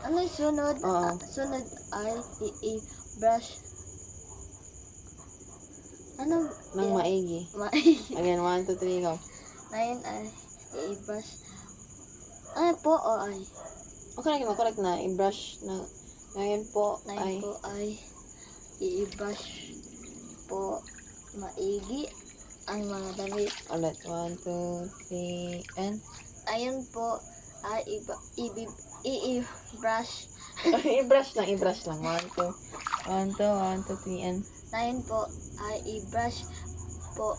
Ano yung sunod? Oo. Sunod ay i-brush. Ano? Nang maigi. Maigi. Again, 1, 2, 3, go. 9 ay i-brush. Ano po o ay? Okay na, correct na. I-brush na. Ngayon po 9 ay... po ay i-brush po maigi ang mga damit. Ulit. 1, 2, 3, and... Ayun po ay i-brush. I-brush lang. 1, 2. 1, 2, 3, and... 9 po ay i-brush po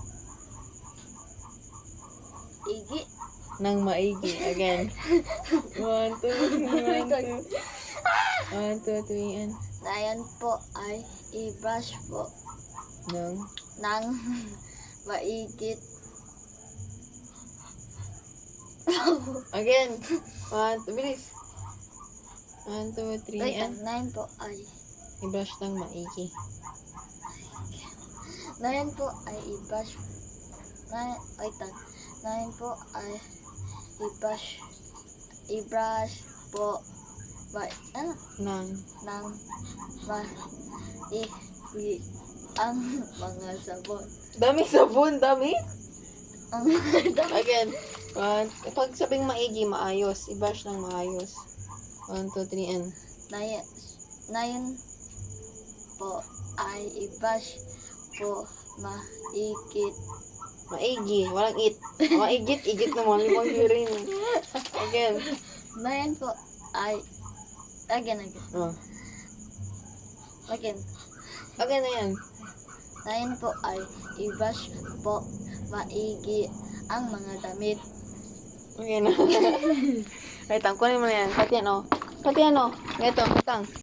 igi. Nang maigi. Again. 1, 2, 1, 2. 1, 2, 3, and... 9 po ay i-brush po Nang... ng maigit. Again. 1, 2, bilis. 1, 2, 3, Wait, and... 9 po ay I-brush ng maigi. 9 po ay i-brush. 9 po ay i-brush po ano? Nang... Ng maigi ang mga sabon. Dami sabon, dami. Ang dami. Again. 1, pag sabing maigi, maayos. I-brush ng maayos. 1, 2, 3, and... 9 po ay i-brush po maigit. Maigi. Walang it. Maigit. Igit naman. Limang rin. Again. 9 po ay again. Oh. Again. Again na yan. 9 po ay i-brush po maigi ang mga damit. Okay na. Wait lang. Kunin mo na yan. Pati yan, oh. Pati yan, oh. Ito. Patang.